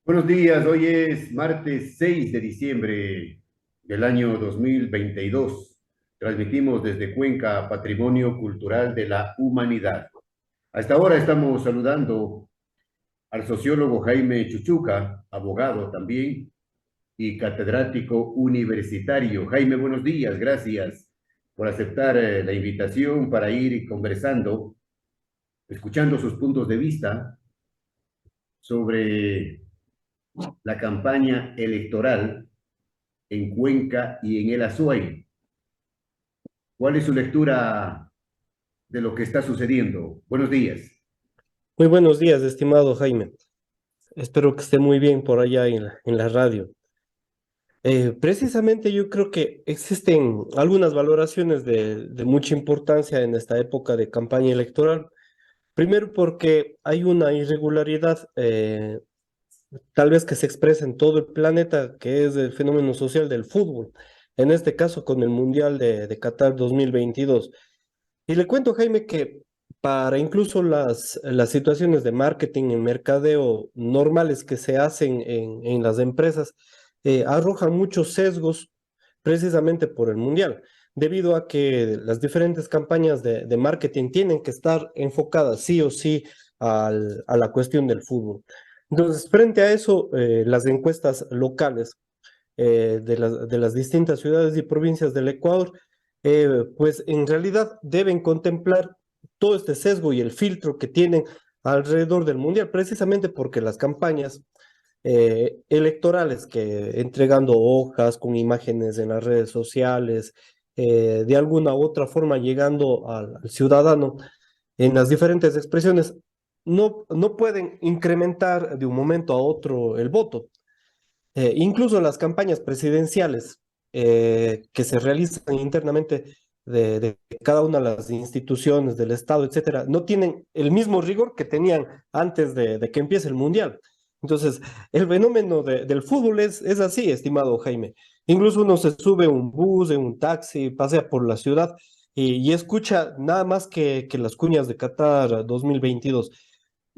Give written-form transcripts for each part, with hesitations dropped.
Buenos días, hoy es martes 6 de diciembre del año 2022. Transmitimos desde Cuenca, Patrimonio Cultural de la Humanidad. Hasta ahora estamos saludando al sociólogo Jaime Chuchuca, abogado también y catedrático universitario. Jaime, buenos días, gracias por aceptar la invitación para ir conversando, escuchando sus puntos de vista sobre la campaña electoral en Cuenca y en el Azuay. ¿Cuál es su lectura de lo que está sucediendo? Buenos días. Muy buenos días, estimado Jaime. Espero que esté muy bien por allá en la radio. Precisamente yo creo que existen algunas valoraciones de mucha importancia en esta época de campaña electoral. Primero porque hay una irregularidad, tal vez que se expresa en todo el planeta, que es el fenómeno social del fútbol. En este caso con el Mundial de Qatar 2022. Y le cuento, Jaime, que para incluso las situaciones de marketing y mercadeo normales que se hacen en las empresas, arrojan muchos sesgos precisamente por el mundial, debido a que las diferentes campañas de marketing tienen que estar enfocadas sí o sí a la cuestión del fútbol. Entonces, frente a eso, las encuestas locales de las distintas ciudades y provincias del Ecuador, pues en realidad deben contemplar todo este sesgo y el filtro que tienen alrededor del mundial, precisamente porque las campañas electorales que entregando hojas con imágenes en las redes sociales, de alguna u otra forma llegando al ciudadano en las diferentes expresiones, no pueden incrementar de un momento a otro el voto. Incluso las campañas presidenciales que se realizan internamente de cada una de las instituciones del Estado, etcétera, no tienen el mismo rigor que tenían antes de que empiece el Mundial. Entonces, el fenómeno del fútbol es así, estimado Jaime. Incluso uno se sube a un bus, en un taxi, pasea por la ciudad y escucha nada más que las cuñas de Qatar 2022.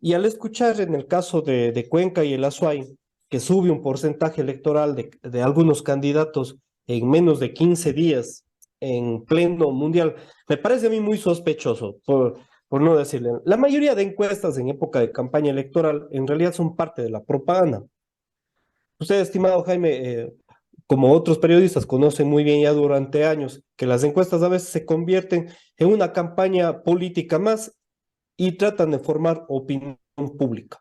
Y al escuchar en el caso de Cuenca y el Azuay, que sube un porcentaje electoral de algunos candidatos en menos de 15 días en pleno mundial, me parece a mí muy sospechoso, por no decirle. La mayoría de encuestas en época de campaña electoral en realidad son parte de la propaganda. Usted, estimado Jaime, como otros periodistas conocen muy bien ya durante años, que las encuestas a veces se convierten en una campaña política más y tratan de formar opinión pública.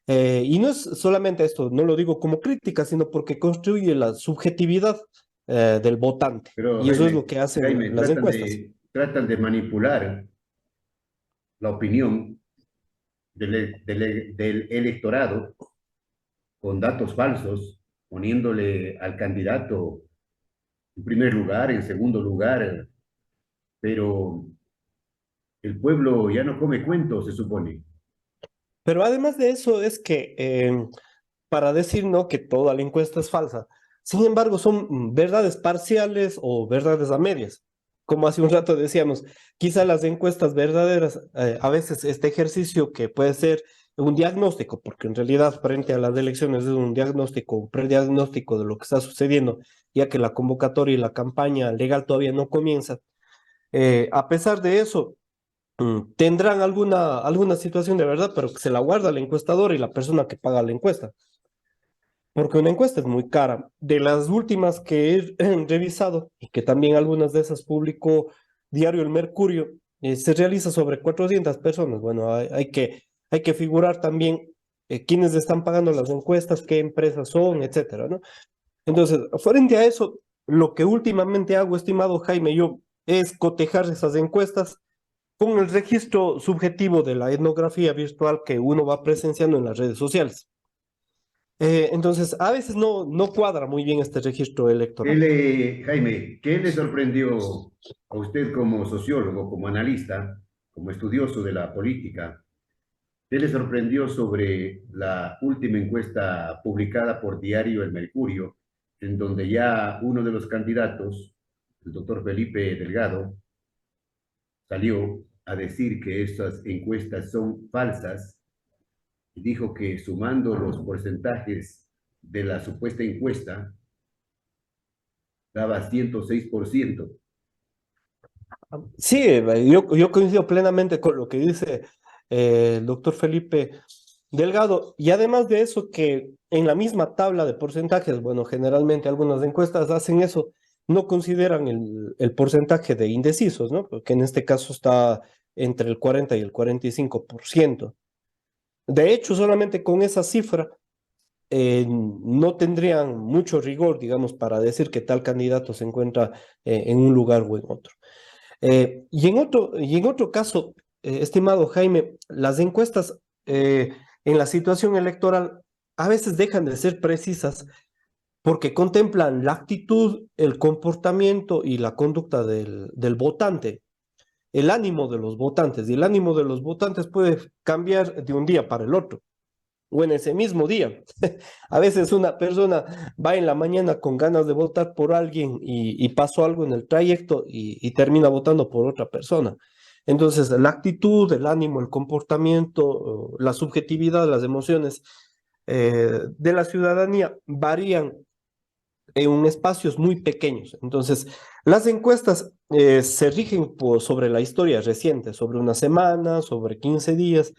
Y no es solamente esto, no lo digo como crítica, sino porque construye la subjetividad del votante. Pero Y eso es lo Jaime, que hacen Jaime, las encuestas. tratan de manipular la opinión del electorado con datos falsos, poniéndole al candidato en primer lugar, en segundo lugar, pero el pueblo ya no come cuentos, se supone. Pero además de eso es que, para decir no que toda la encuesta es falsa, sin embargo son verdades parciales o verdades a medias. Como hace un rato decíamos, quizá las encuestas verdaderas, a veces este ejercicio que puede ser un diagnóstico, porque en realidad frente a las elecciones es un diagnóstico, un prediagnóstico de lo que está sucediendo, ya que la convocatoria y la campaña legal todavía no comienza. A pesar de eso, tendrán alguna situación de verdad, pero que se la guarda el encuestador y la persona que paga la encuesta, porque una encuesta es muy cara. De las últimas que he revisado, y que también algunas de esas publicó Diario El Mercurio, se realiza sobre 400 personas. Bueno, hay que figurar también quiénes están pagando las encuestas, qué empresas son, etcétera, ¿no? Entonces, frente a eso, lo que últimamente hago, estimado Jaime, yo, es cotejar esas encuestas con el registro subjetivo de la etnografía virtual que uno va presenciando en las redes sociales. Entonces, a veces no cuadra muy bien este registro electoral. Jaime, ¿qué le sorprendió a usted como sociólogo, como analista, como estudioso de la política? ¿Qué le sorprendió sobre la última encuesta publicada por Diario El Mercurio, en donde ya uno de los candidatos, el doctor Felipe Delgado, salió a decir que estas encuestas son falsas y dijo que sumando los porcentajes de la supuesta encuesta, daba 106%. Sí, yo coincido plenamente con lo que dice el doctor Felipe Delgado. Y además de eso, que en la misma tabla de porcentajes, bueno, generalmente algunas encuestas hacen eso, no consideran el porcentaje de indecisos, ¿no? Porque en este caso está entre el 40 y el 45%. De hecho, solamente con esa cifra no tendrían mucho rigor, digamos, para decir que tal candidato se encuentra en un lugar o en otro. Y en otro caso, estimado Jaime, las encuestas en la situación electoral a veces dejan de ser precisas porque contemplan la actitud, el comportamiento y la conducta del votante, el ánimo de los votantes. Y el ánimo de los votantes puede cambiar de un día para el otro o en ese mismo día. A veces una persona va en la mañana con ganas de votar por alguien y pasó algo en el trayecto y termina votando por otra persona. Entonces, la actitud, el ánimo, el comportamiento, la subjetividad, las emociones de la ciudadanía varían en espacios muy pequeños. Entonces, las encuestas se rigen sobre la historia reciente, sobre una semana, sobre 15 días,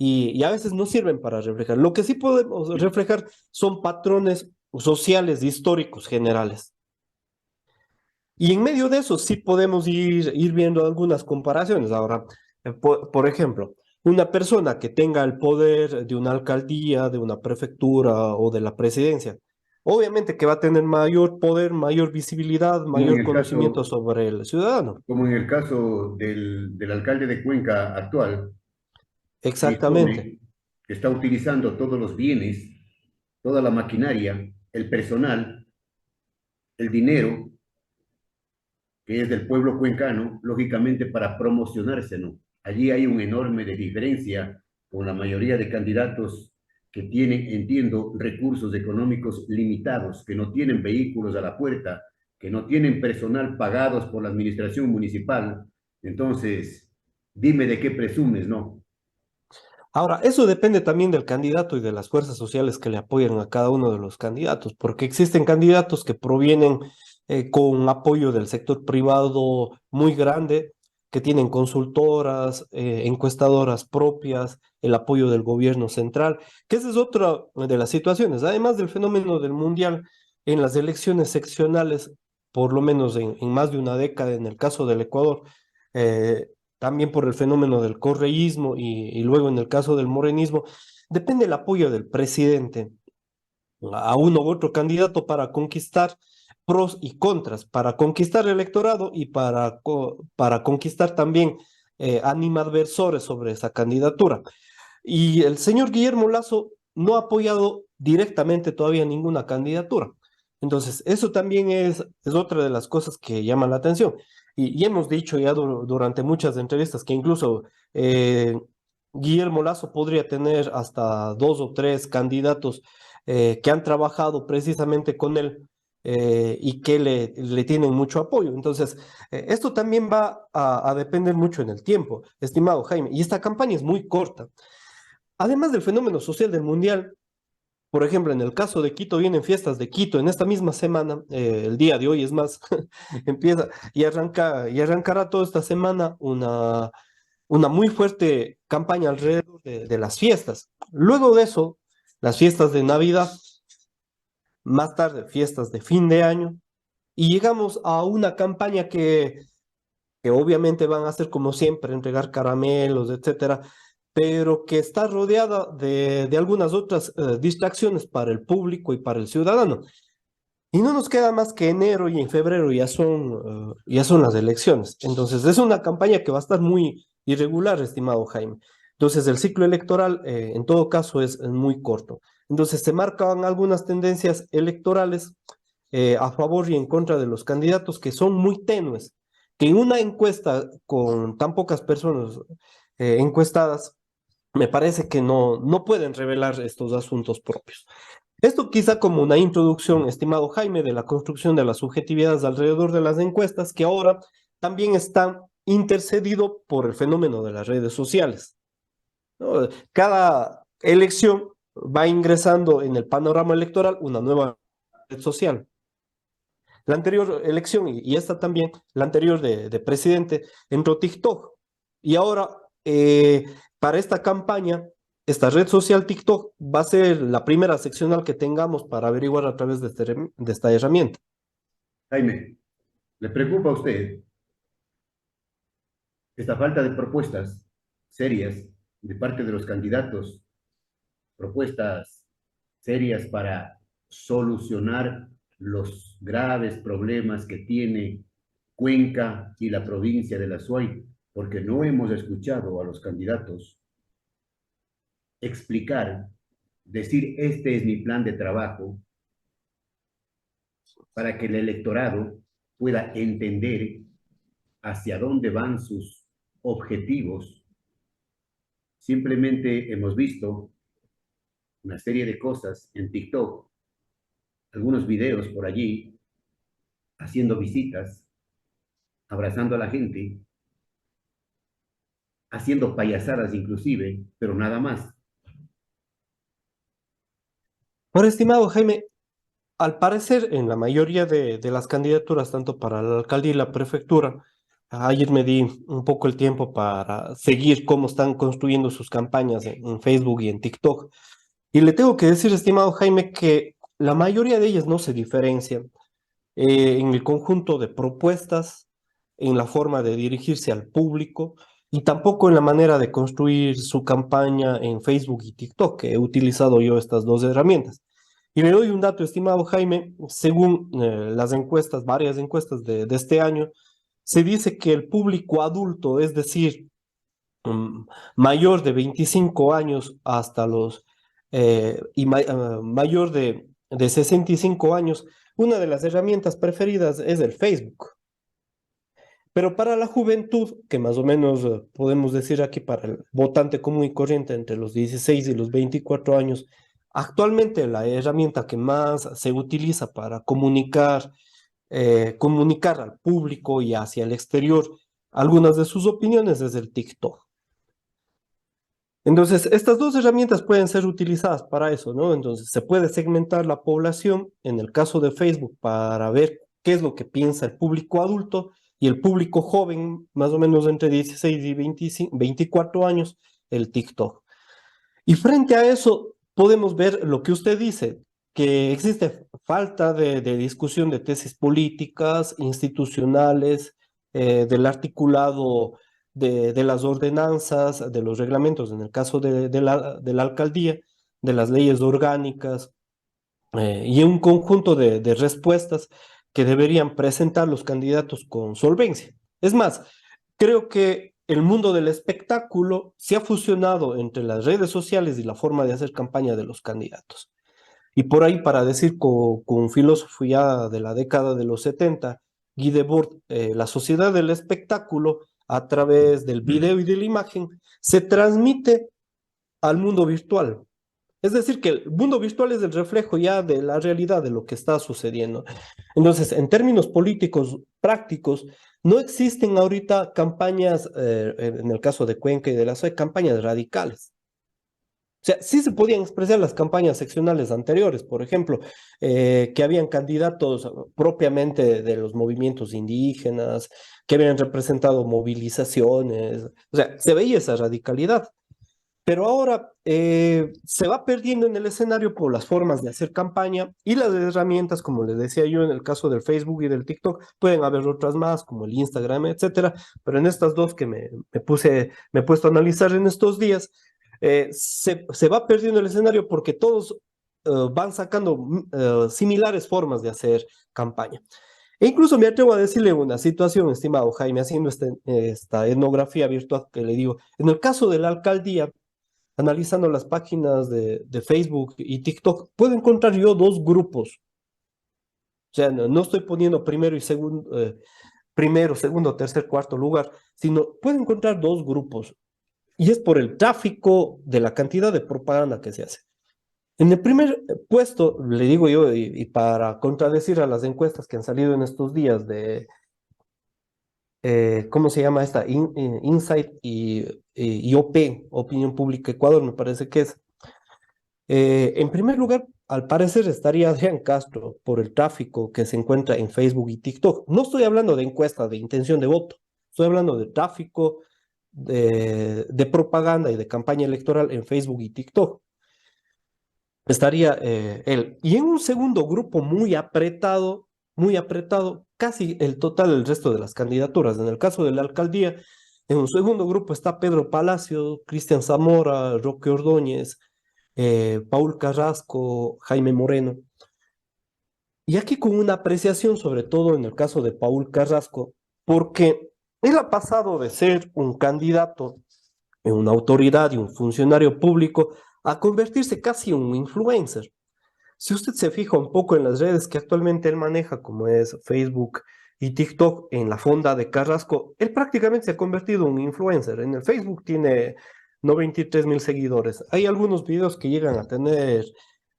y a veces no sirven para reflejar. Lo que sí podemos reflejar son patrones sociales, históricos, generales. Y en medio de eso sí podemos ir viendo algunas comparaciones. Ahora, por ejemplo, una persona que tenga el poder de una alcaldía, de una prefectura o de la presidencia, obviamente que va a tener mayor poder, mayor visibilidad, Como en mayor el conocimiento caso, sobre el ciudadano. como en el caso del alcalde de Cuenca actual, que Exactamente. dispone, que está utilizando todos los bienes, toda la maquinaria, el personal, el dinero, que es del pueblo cuencano, lógicamente para promocionarse, ¿no? Allí hay un enorme de diferencia con la mayoría de candidatos que tienen, entiendo, recursos económicos limitados, que no tienen vehículos a la puerta, que no tienen personal pagados por la administración municipal. Entonces, dime de qué presumes, ¿no? Ahora, eso depende también del candidato y de las fuerzas sociales que le apoyan a cada uno de los candidatos, porque existen candidatos que provienen con apoyo del sector privado muy grande, que tienen consultoras, encuestadoras propias, el apoyo del gobierno central, que esa es otra de las situaciones. Además del fenómeno del mundial, en las elecciones seccionales, por lo menos en más de una década, en el caso del Ecuador, eh, también por el fenómeno del correísmo y luego en el caso del morenismo, depende el apoyo del presidente a uno u otro candidato para conquistar pros y contras, para conquistar el electorado y para conquistar también animadversores sobre esa candidatura. Y el señor Guillermo Lazo no ha apoyado directamente todavía ninguna candidatura. Entonces, eso también es otra de las cosas que llama la atención. Y hemos dicho ya durante muchas entrevistas que incluso eh, Guillermo Lazo podría tener hasta dos o tres candidatos que han trabajado precisamente con él y que le tienen mucho apoyo. Entonces, esto también va a depender mucho en el tiempo, estimado Jaime. Y esta campaña es muy corta. Además del fenómeno social del mundial, por ejemplo, en el caso de Quito vienen fiestas de Quito en esta misma semana, el día de hoy es más, empieza y arrancará toda esta semana una muy fuerte campaña alrededor de las fiestas. Luego de eso, las fiestas de Navidad, más tarde fiestas de fin de año, y llegamos a una campaña que obviamente van a ser como siempre, entregar caramelos, etcétera, pero que está rodeada de algunas otras distracciones para el público y para el ciudadano. Y no nos queda más que enero y en febrero ya son las elecciones. Entonces es una campaña que va a estar muy irregular, estimado Jaime. Entonces el ciclo electoral en todo caso es muy corto. Entonces se marcan algunas tendencias electorales a favor y en contra de los candidatos que son muy tenues, que en una encuesta con tan pocas personas encuestadas, me parece que no pueden revelar estos asuntos propios. Esto quizá como una introducción, estimado Jaime, de la construcción de las subjetividades alrededor de las encuestas, que ahora también están intercedido por el fenómeno de las redes sociales, ¿no? elección va ingresando en el panorama electoral una nueva red social. La anterior elección y esta también, la anterior de presidente, entró TikTok. Y ahora, para esta campaña, esta red social TikTok va a ser la primera seccional que tengamos para averiguar a través de esta herramienta. Jaime, ¿le preocupa a usted esta falta de propuestas serias de parte de los candidatos, propuestas serias para solucionar los graves problemas que tiene Cuenca y la provincia de La Suay? Porque no hemos escuchado a los candidatos explicar, decir, este es mi plan de trabajo, para que el electorado pueda entender hacia dónde van sus objetivos. Simplemente hemos visto una serie de cosas en TikTok, algunos videos por allí, haciendo visitas, abrazando a la gente, haciendo payasadas inclusive, pero nada más. Ahora, estimado Jaime, al parecer en la mayoría de las candidaturas, tanto para la alcaldía y la prefectura, ayer me di un poco el tiempo para seguir cómo están construyendo sus campañas en Facebook y en TikTok. Y le tengo que decir, estimado Jaime, que la mayoría de ellas no se diferencian en el conjunto de propuestas, en la forma de dirigirse al público y tampoco en la manera de construir su campaña en Facebook y TikTok, que he utilizado yo estas dos herramientas. Y le doy un dato, estimado Jaime, según las encuestas, varias encuestas de este año, se dice que el público adulto, es decir, mm, mayor de 25 años hasta mayor de 65 años, una de las herramientas preferidas es el Facebook. Pero para la juventud, que más o menos podemos decir aquí para el votante común y corriente entre los 16 y los 24 años, actualmente la herramienta que más se utiliza para comunicar al público y hacia el exterior algunas de sus opiniones es el TikTok. Entonces, estas dos herramientas pueden ser utilizadas para eso, ¿no? Entonces, se puede segmentar la población, en el caso de Facebook, para ver qué es lo que piensa el público adulto y el público joven, más o menos entre 16 y 25, 24 años, el TikTok. Y frente a eso, podemos ver lo que usted dice, que existe falta de discusión de tesis políticas, institucionales, del articulado de las ordenanzas, de los reglamentos, en el caso de la alcaldía, de las leyes orgánicas, y un conjunto de respuestas que deberían presentar los candidatos con solvencia. Es más, creo que el mundo del espectáculo se ha fusionado entre las redes sociales y la forma de hacer campaña de los candidatos. Y por ahí, para decir con un filósofo ya de la década de los 70, Guy Debord, la sociedad del espectáculo, a través del video y de la imagen, se transmite al mundo virtual. Es decir, que el mundo virtual es el reflejo ya de la realidad de lo que está sucediendo. Entonces, en términos políticos prácticos, no existen ahorita campañas, en el caso de Cuenca y de la SOE, campañas radicales. O sea, sí se podían expresar las campañas seccionales anteriores, por ejemplo, que habían candidatos propiamente de los movimientos indígenas, que habían representado movilizaciones, o sea, se veía esa radicalidad. Pero ahora se va perdiendo en el escenario por las formas de hacer campaña y las herramientas, como les decía yo, en el caso del Facebook y del TikTok, pueden haber otras más, como el Instagram, etcétera, pero en estas dos que me he puesto a analizar en estos días, se va perdiendo el escenario porque todos van sacando similares formas de hacer campaña. E incluso me atrevo a decirle una situación, estimado Jaime, haciendo esta etnografía virtual que le digo. En el caso de la alcaldía, analizando las páginas de Facebook y TikTok, puedo encontrar yo dos grupos. O sea, no estoy poniendo primero, segundo, tercer, cuarto lugar, sino puedo encontrar dos grupos. Y es por el tráfico de la cantidad de propaganda que se hace. En el primer puesto, le digo yo, y para contradecir a las encuestas que han salido en estos días ¿cómo se llama esta? Insight y OP, Opinión Pública Ecuador, me parece que es. En primer lugar, al parecer estaría Adrián Castro por el tráfico que se encuentra en Facebook y TikTok. No estoy hablando de encuestas de intención de voto, estoy hablando de tráfico, de propaganda y de campaña electoral en Facebook y TikTok. Estaría él. Y en un segundo grupo muy apretado, casi el total del resto de las candidaturas. En el caso de la alcaldía, en un segundo grupo está Pedro Palacio, Cristian Zamora, Roque Ordóñez, Paul Carrasco, Jaime Moreno. Y aquí con una apreciación, sobre todo en el caso de Paul Carrasco, porque él ha pasado de ser un candidato, una autoridad y un funcionario público a convertirse casi en un influencer. Si usted se fija un poco en las redes que actualmente él maneja, como es Facebook y TikTok, en la fonda de Carrasco, él prácticamente se ha convertido en un influencer. En el Facebook tiene 93.000 seguidores. Hay algunos videos que llegan a tener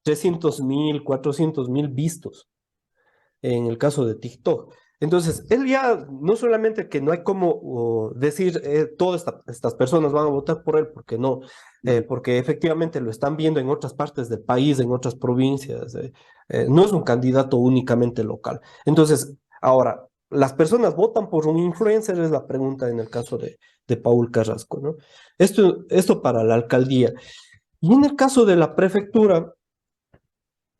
300.000, 400.000 vistos en el caso de TikTok. Entonces, él ya no solamente que no hay como decir todas estas personas van a votar por él, porque no, porque efectivamente lo están viendo en otras partes del país, en otras provincias, no es un candidato únicamente local. Entonces, ahora, ¿las personas votan por un influencer? Es la pregunta en el caso de Paul Carrasco, ¿no? Esto para la alcaldía. Y en el caso de la prefectura,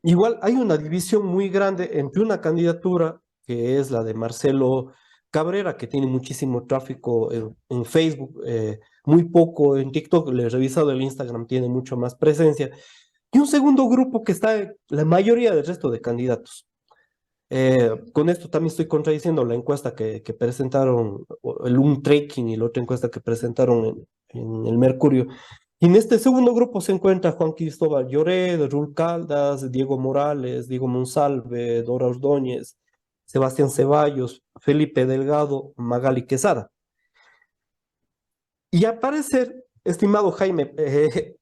igual hay una división muy grande entre una candidatura que es la de Marcelo Cabrera, que tiene muchísimo tráfico en Facebook, muy poco en TikTok, le he revisado el Instagram, tiene mucho más presencia, y un segundo grupo que está la mayoría del resto de candidatos. Con esto también estoy contradiciendo la encuesta que presentaron, un tracking y la otra encuesta que presentaron en el Mercurio. Y en este segundo grupo se encuentra Juan Cristóbal Lloret, Rul Caldas, Diego Morales, Diego Monsalve, Dora Ordóñez, Sebastián Ceballos, Felipe Delgado, Magali Quesada. Y al parecer, estimado Jaime, le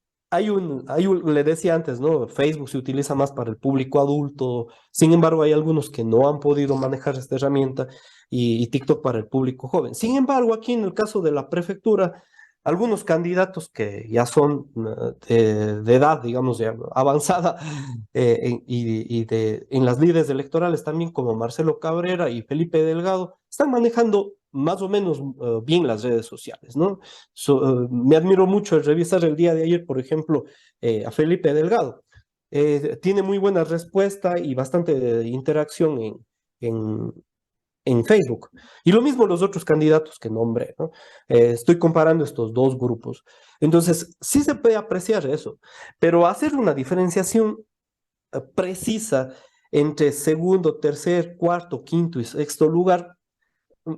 decía antes, ¿no? Facebook se utiliza más para el público adulto, sin embargo, hay algunos que no han podido manejar esta herramienta y TikTok para el público joven. Sin embargo, aquí en el caso de la prefectura, algunos candidatos que ya son de edad, digamos, ya avanzada, en las lides electorales también, como Marcelo Cabrera y Felipe Delgado, están manejando más o menos bien las redes sociales, ¿no? Me admiro mucho el revisar el día de ayer, por ejemplo, a Felipe Delgado. Tiene muy buena respuesta y bastante interacción en, en Facebook. Y lo mismo los otros candidatos que nombré, ¿no? Estoy comparando estos dos grupos. Entonces, sí se puede apreciar eso, pero hacer una diferenciación precisa entre segundo, tercer, cuarto, quinto y sexto lugar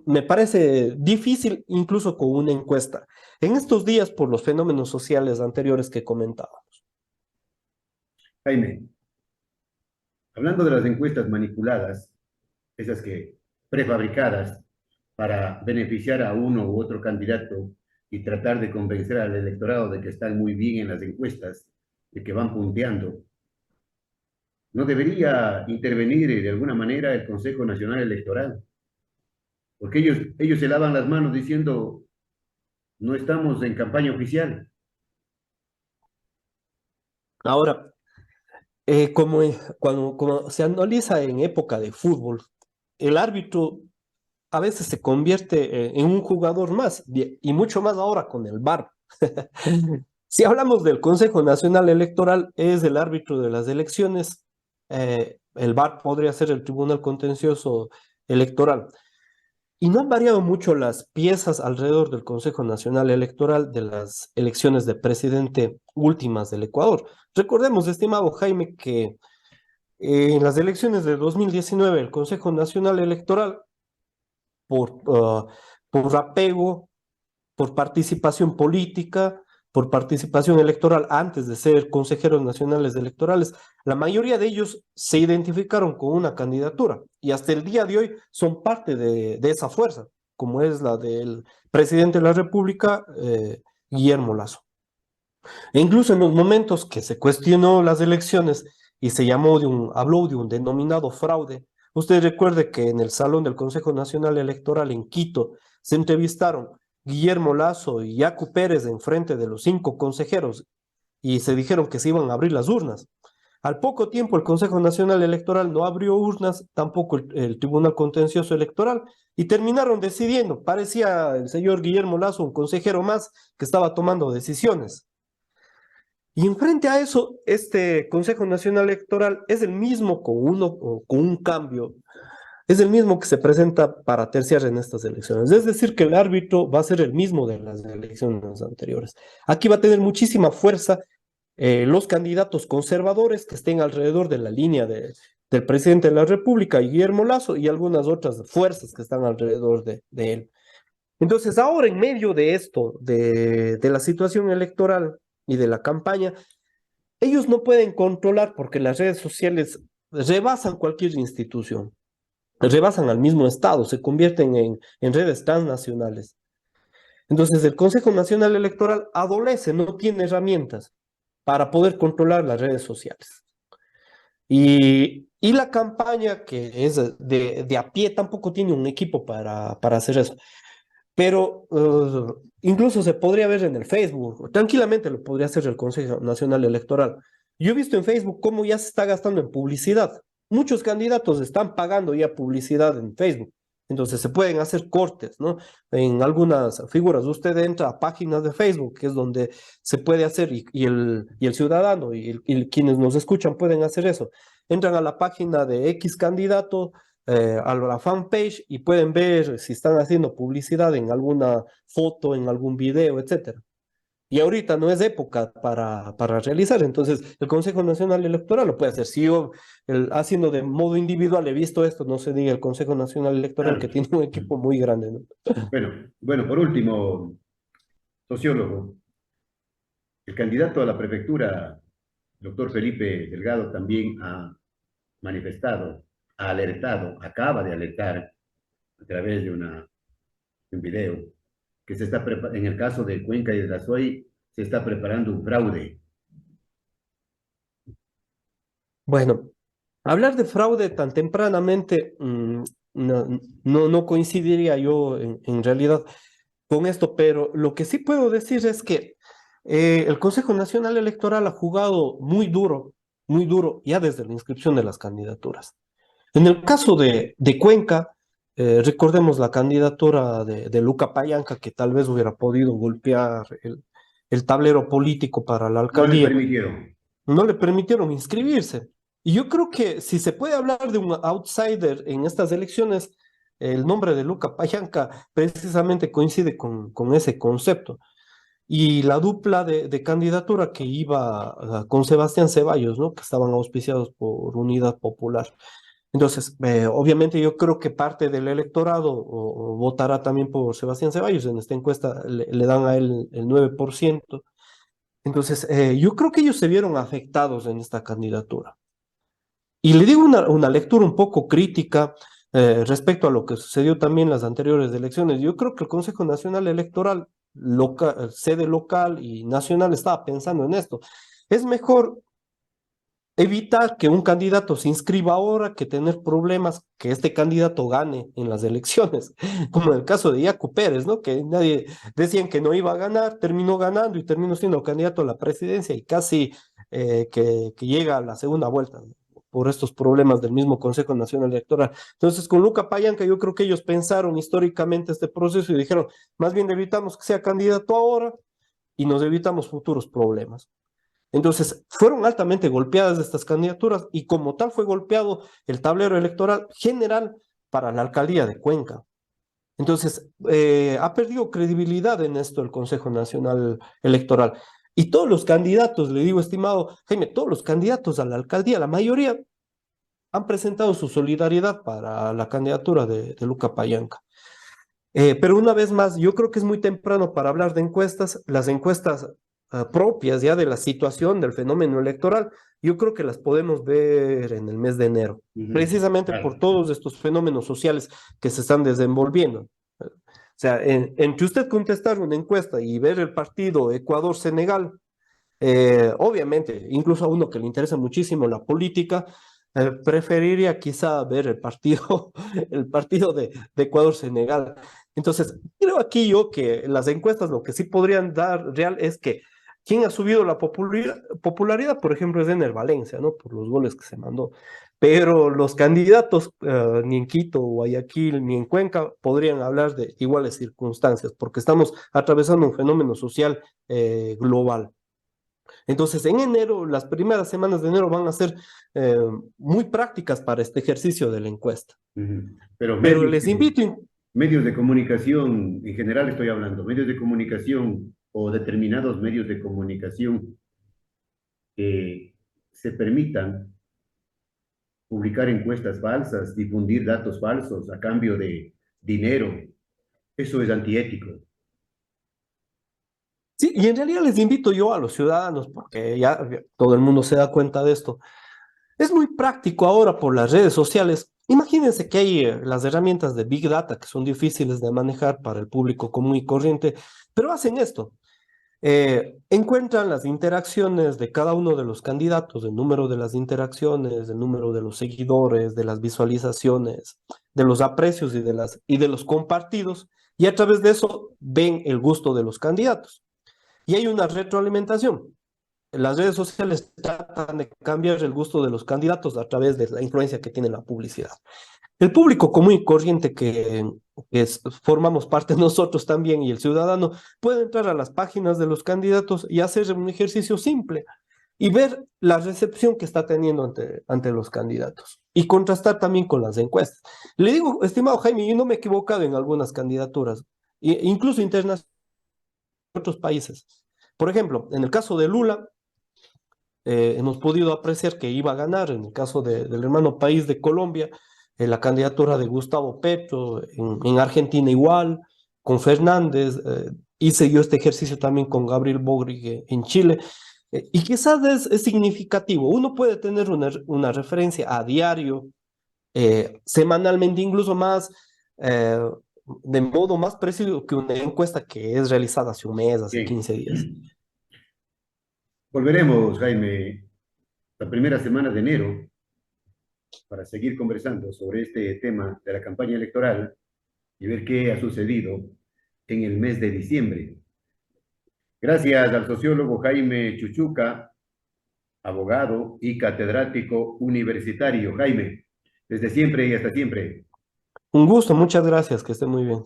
me parece difícil incluso con una encuesta. En estos días, por los fenómenos sociales anteriores que comentaba. Jaime, hablando de las encuestas manipuladas, esas que prefabricadas para beneficiar a uno u otro candidato y tratar de convencer al electorado de que están muy bien en las encuestas, de que van punteando, ¿no debería intervenir de alguna manera el Consejo Nacional Electoral? Porque ellos se lavan las manos diciendo, no estamos en campaña oficial. Ahora, como se analiza en época de fútbol, el árbitro a veces se convierte en un jugador más, y mucho más ahora con el VAR. Si hablamos del Consejo Nacional Electoral, es el árbitro de las elecciones, el VAR podría ser el Tribunal Contencioso Electoral. Y no han variado mucho las piezas alrededor del Consejo Nacional Electoral de las elecciones de presidente últimas del Ecuador. Recordemos, estimado Jaime, que en las elecciones de 2019 el Consejo Nacional Electoral, por apego, por participación política, por participación electoral antes de ser consejeros nacionales electorales, la mayoría de ellos se identificaron con una candidatura y hasta el día de hoy son parte de esa fuerza, como es la del presidente de la República, Guillermo Lazo. E incluso en los momentos que se cuestionó las elecciones y se habló de un denominado fraude, usted recuerde que en el salón del Consejo Nacional Electoral en Quito se entrevistaron Guillermo Lazo y Yacu Pérez en frente de los 5 consejeros y se dijeron que se iban a abrir las urnas. Al poco tiempo, el Consejo Nacional Electoral no abrió urnas, tampoco el Tribunal Contencioso Electoral, y terminaron decidiendo. Parecía el señor Guillermo Lazo un consejero más que estaba tomando decisiones. Y en frente a eso, este Consejo Nacional Electoral es el mismo con un cambio, es el mismo que se presenta para terciar en estas elecciones. Es decir, que el árbitro va a ser el mismo de las elecciones anteriores. Aquí va a tener muchísima fuerza los candidatos conservadores que estén alrededor de la línea del presidente de la República, Guillermo Lazo, y algunas otras fuerzas que están alrededor de él. Entonces, ahora en medio de esto, de la situación electoral y de la campaña, ellos no pueden controlar porque las redes sociales rebasan cualquier institución, rebasan al mismo Estado, se convierten en redes transnacionales. Entonces, el Consejo Nacional Electoral adolece, no tiene herramientas para poder controlar las redes sociales. Y la campaña, que es de a pie, tampoco tiene un equipo para hacer eso. Pero incluso se podría ver en el Facebook, tranquilamente lo podría hacer el Consejo Nacional Electoral. Yo he visto en Facebook cómo ya se está gastando en publicidad. Muchos candidatos están pagando ya publicidad en Facebook. Entonces se pueden hacer cortes, ¿no? En algunas figuras, usted entra a páginas de Facebook, que es donde se puede hacer, y el ciudadano y quienes nos escuchan pueden hacer eso. Entran a la página de X candidato, a la fanpage, y pueden ver si están haciendo publicidad en alguna foto, en algún video, etcétera. Y ahorita no es época para realizar, entonces el Consejo Nacional Electoral lo puede hacer. Si yo haciendo de modo individual he visto esto, no se diga el Consejo Nacional Electoral que Claro. tiene un equipo muy grande, ¿no? Bueno, por último, sociólogo, el candidato a la prefectura, doctor Felipe Delgado, también ha manifestado, ha alertado, acaba de alertar a través de un video, que en el caso de Cuenca y de la SOI, se está preparando un fraude. Bueno, hablar de fraude tan tempranamente, no coincidiría yo en realidad con esto, pero lo que sí puedo decir es que el Consejo Nacional Electoral ha jugado muy duro, ya desde la inscripción de las candidaturas. En el caso de Cuenca, recordemos la candidatura de Luca Payanca, que tal vez hubiera podido golpear el tablero político para la No le alcaldía, permitieron. no le permitieron inscribirse. Y yo creo que si se puede hablar de un outsider en estas elecciones, el nombre de Luca Payanca precisamente coincide con ese concepto. Y la dupla de candidatura que iba con Sebastián Ceballos, ¿no? Que estaban auspiciados por Unidad Popular. Entonces, obviamente yo creo que parte del electorado o votará también por Sebastián Ceballos. En esta encuesta le dan a él el 9%. Entonces, yo creo que ellos se vieron afectados en esta candidatura. Y le digo una lectura un poco crítica respecto a lo que sucedió también en las anteriores elecciones. Yo creo que el Consejo Nacional Electoral, sede local y nacional, estaba pensando en esto. Es mejor evitar que un candidato se inscriba ahora que tener problemas que este candidato gane en las elecciones, como en el caso de Yacu Pérez, ¿no? Que nadie decían que no iba a ganar, terminó ganando y terminó siendo candidato a la presidencia y casi que llega a la segunda vuelta, ¿no? Por estos problemas del mismo Consejo Nacional Electoral. Entonces, con Luca Payanca, yo creo que ellos pensaron históricamente este proceso y dijeron, más bien evitamos que sea candidato ahora y nos evitamos futuros problemas. Entonces, fueron altamente golpeadas estas candidaturas y como tal fue golpeado el tablero electoral general para la alcaldía de Cuenca. Entonces, ha perdido credibilidad en esto el Consejo Nacional Electoral. Y todos los candidatos, le digo, estimado Jaime, todos los candidatos a la alcaldía, la mayoría han presentado su solidaridad para la candidatura de Luca Payanca. Pero una vez más, yo creo que es muy temprano para hablar de encuestas. Las encuestas propias ya de la situación del fenómeno electoral, yo creo que las podemos ver en el mes de enero, Ujú. precisamente por Claro. todos estos fenómenos sociales que se están desenvolviendo. O sea, entre usted contestar una encuesta y ver el partido Ecuador-Senegal, obviamente, incluso a uno que le interesa muchísimo la política, preferiría quizá ver el partido, el partido de Ecuador-Senegal. Entonces, creo aquí yo que las encuestas lo que sí podrían dar real es que ¿Quién ha subido la popularidad? Por ejemplo, es Ener Valencia, ¿no? Por los goles que se mandó. Pero los candidatos, ni en Quito, Guayaquil, ni en Cuenca, podrían hablar de iguales circunstancias, porque estamos atravesando un fenómeno social global. Entonces, en enero, las primeras semanas de enero van a ser eh, muy prácticas para este ejercicio de la encuesta. Ujú. Pero Pero les invito, medios de comunicación, en general estoy hablando, medios de comunicación o determinados medios de comunicación que se permitan publicar encuestas falsas, difundir datos falsos a cambio de dinero, eso es antiético. sí, y en realidad les invito yo a los ciudadanos, porque ya todo el mundo se da cuenta de esto. Es muy práctico ahora por las redes sociales. Imagínense que hay las herramientas de Big Data que son difíciles de manejar para el público común y corriente, pero hacen esto. Encuentran las interacciones de cada uno de los candidatos, el número de las interacciones, el número de los seguidores, de las visualizaciones, de los aprecios y de los compartidos, y a través de eso ven el gusto de los candidatos. Y hay una retroalimentación. Las redes sociales tratan de cambiar el gusto de los candidatos a través de la influencia que tiene la publicidad. El público común y corriente formamos parte nosotros también y el ciudadano puede entrar a las páginas de los candidatos y hacer un ejercicio simple y ver la recepción que está teniendo ante los candidatos y contrastar también con las encuestas. Le digo, estimado Jaime, yo no me he equivocado en algunas candidaturas, incluso internacionales de otros países. Por ejemplo, en el caso de Lula, hemos podido apreciar que iba a ganar, en el caso del hermano país de Colombia, la candidatura de Gustavo Petro, en Argentina igual, con Fernández, hice yo este ejercicio también con Gabriel Boric en Chile, y quizás es significativo. Uno puede tener una referencia a diario, semanalmente, incluso más, eh, de modo más preciso que una encuesta que es realizada hace un mes, hace Bien, 15 días. volveremos, Jaime, la primera semana de enero para seguir conversando sobre este tema de la campaña electoral y ver qué ha sucedido en el mes de diciembre. Gracias al sociólogo Jaime Chuchuca, abogado y catedrático universitario. Jaime, desde siempre y hasta siempre. Un gusto, muchas gracias, que esté muy bien.